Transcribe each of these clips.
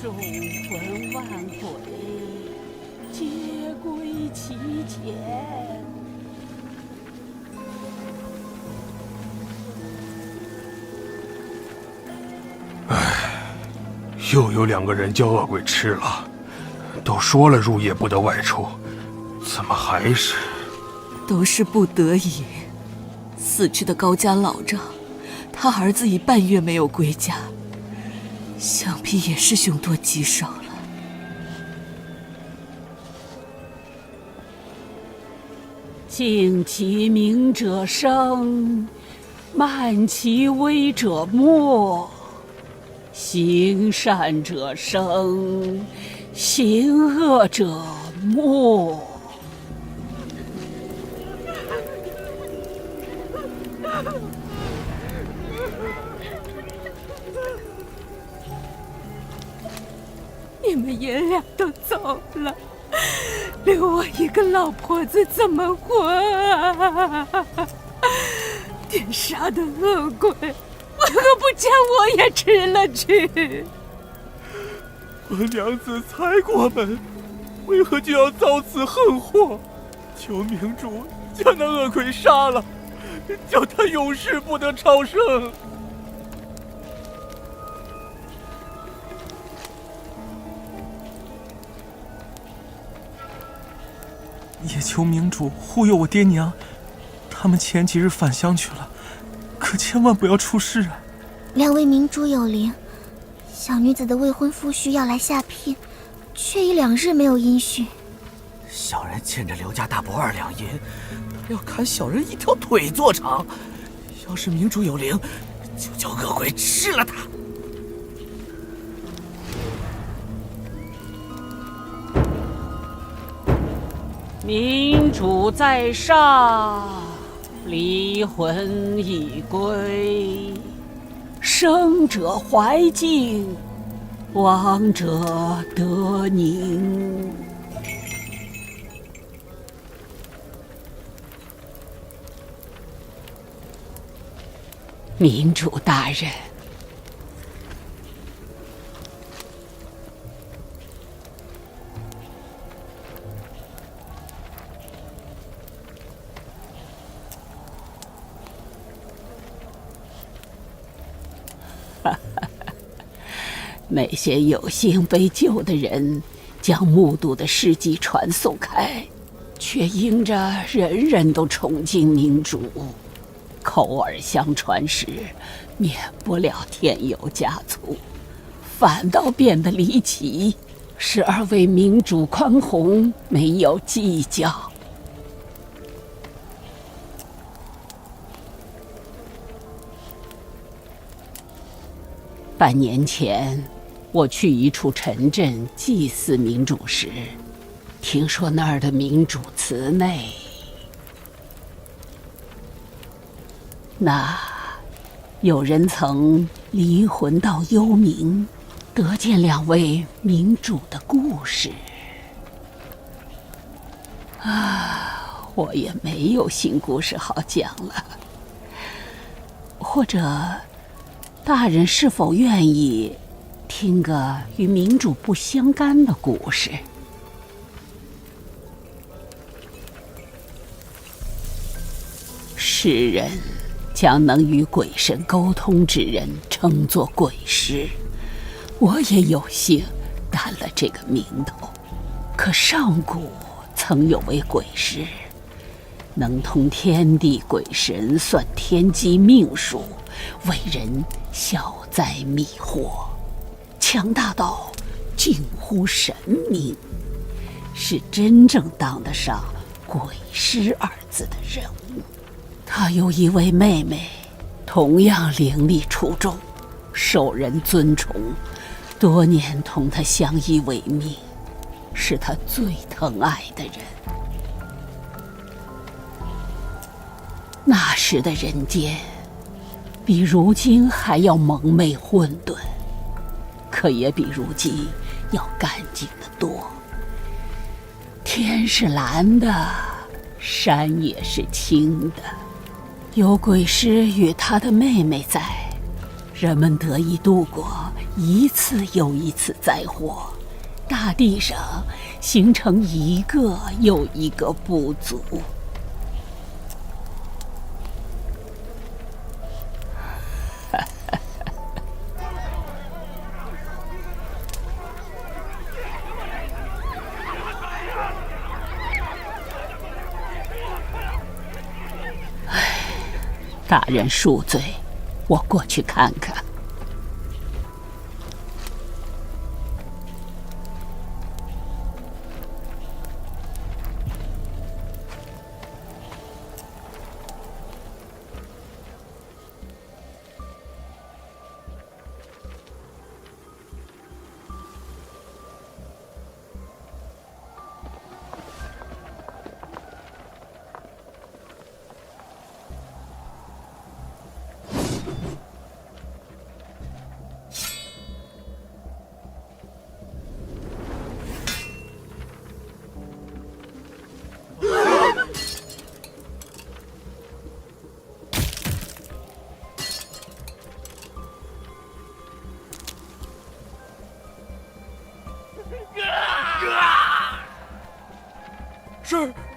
众魂万鬼，皆归其前。又有2个人叫恶鬼吃了，都说了入夜不得外出，怎么还是？都是不得已。死去的高家老丈，他儿子已半月没有归家，想必也是凶多吉少了。敬其明者生，慢其微者没。行善者生，行恶者没。你们爷俩都走了，留我一个老婆子怎么活啊？天杀的恶鬼，为何不将我也吃了去？我娘子才过门，为何就要遭此横祸？求明主将那恶鬼杀了，叫他永世不得超生。也求明主护佑我爹娘，他们前几日返乡去了，可千万不要出事啊！2位明主有灵，小女子的未婚夫婿要来下聘，却已2日没有音讯。小人欠着刘家大伯2两银，他要砍小人一条腿做偿。要是明主有灵，就叫恶鬼吃了他。明主在上，离魂已归。生者怀敬，亡者得宁。明主大人，那些有幸被救的人将目睹的事迹传颂开，却因着人人都崇敬明主，口耳相传时，免不了添油加醋，反倒变得离奇，使2位明主宽宏，没有计较。半年前，我去一处城镇祭祀明主时，听说那儿的明主祠内，那有人曾离魂到幽冥，得见2位明主的故事。我也没有新故事好讲了。或者大人是否愿意听个与明主不相干的故事？世人将能与鬼神沟通之人称作鬼师，我也有幸担了这个名头。可上古曾有位鬼师，能通天地鬼神，算天机命数，为人消灾灭祸，强大到近乎神明，是真正当得上鬼师2字的人物。他有一位妹妹，同样灵力出众，受人尊崇，多年同他相依为命，是他最疼爱的人。那时的人间比如今还要蒙昧混沌，可也比如今要干净得多。天是蓝的，山也是青的。有鬼师与他的妹妹在，人们得以度过一次又一次灾祸，大地上形成一个又一个部族。大人恕罪，我过去看看。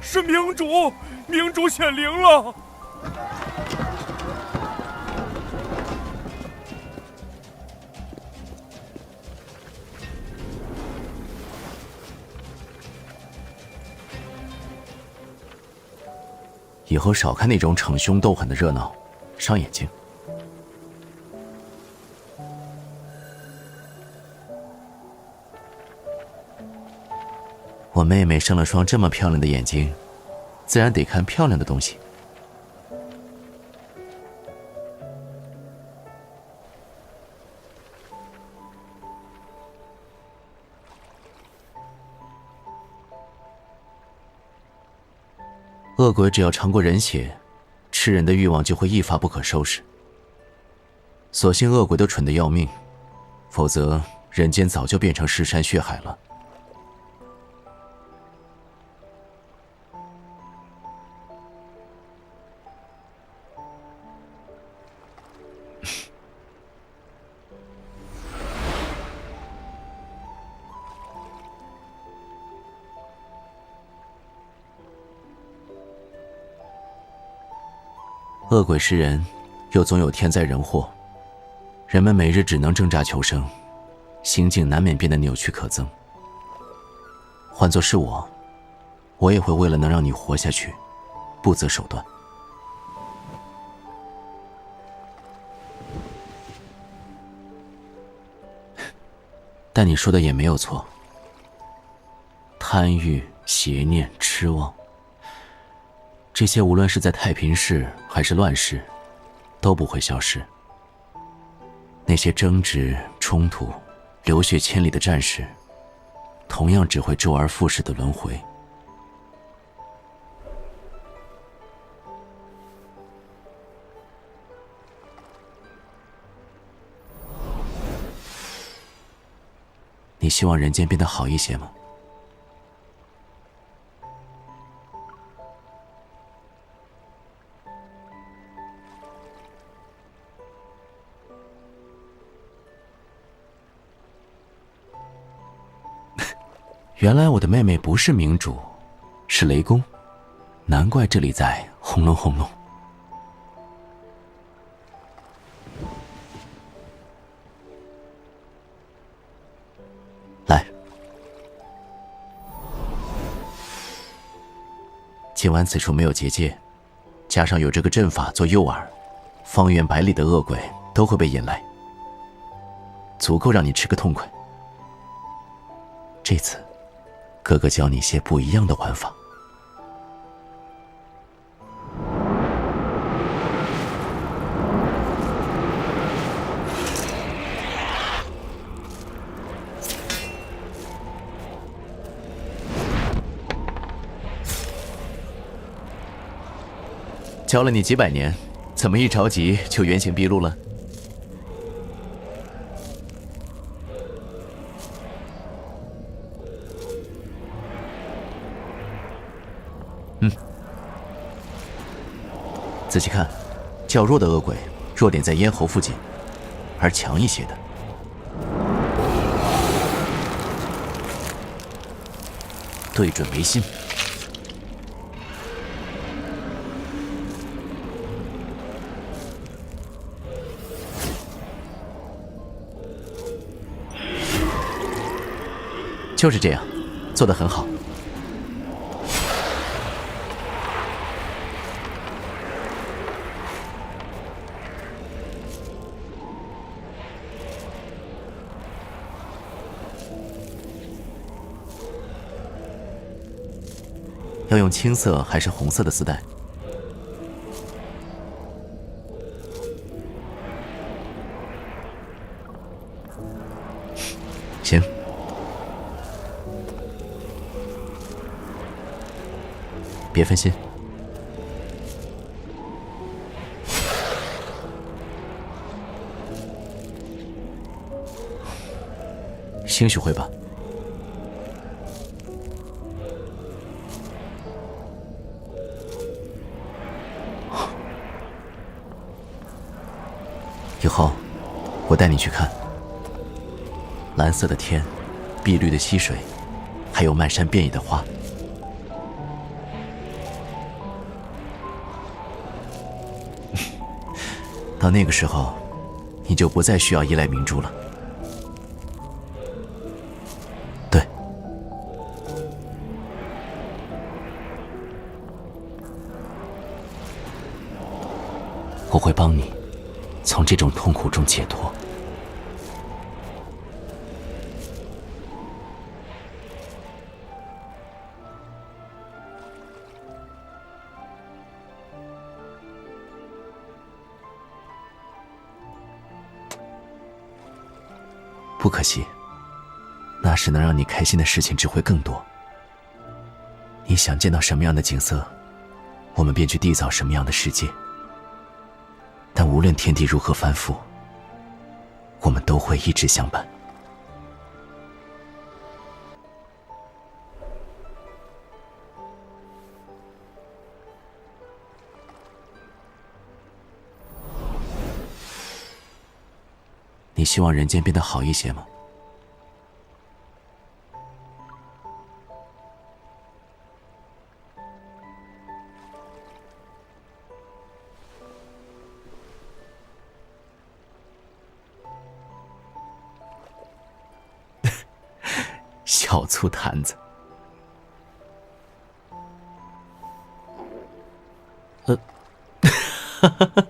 是明主，明主显灵了。以后少看那种逞凶斗狠的热闹，伤眼睛。我妹妹生了双这么漂亮的眼睛，自然得看漂亮的东西。恶鬼只要尝过人血，吃人的欲望就会一发不可收拾。所幸恶鬼都蠢得要命，否则人间早就变成尸山血海了。恶鬼食人，又总有天灾人祸，人们每日只能挣扎求生，心境难免变得扭曲可憎。换作是我也会为了能让你活下去，不择手段。但你说的也没有错，贪欲、邪念、痴妄，这些无论是在太平世还是乱世，都不会消失。那些争执、冲突、流血千里的战士，同样只会周而复始的轮回。你希望人间变得好一些吗？原来我的妹妹不是明主，是雷公，难怪这里在轰隆轰隆。来，今晚此处没有结界，加上有这个阵法做诱饵，方圆百里的恶鬼都会被引来，足够让你吃个痛快。这次哥哥教你些不一样的玩法。教了你几百年，怎么一着急就原形毕露了？仔细看，较弱的恶鬼弱点在咽喉附近，而强一些的。对准眉心。就是这样，做得很好。要用青色还是红色的丝带？行。别分心。兴许会吧。以后，我带你去看蓝色的天、碧绿的溪水，还有漫山遍野的花。到那个时候，你就不再需要依赖明珠了。对，我会帮你从这种痛苦中解脱。不可惜，那时能让你开心的事情只会更多。你想见到什么样的景色，我们便去缔造什么样的世界。但无论天地如何翻覆，我们都会一直相伴。你希望人间变得好一些吗？小醋坛子。哈哈。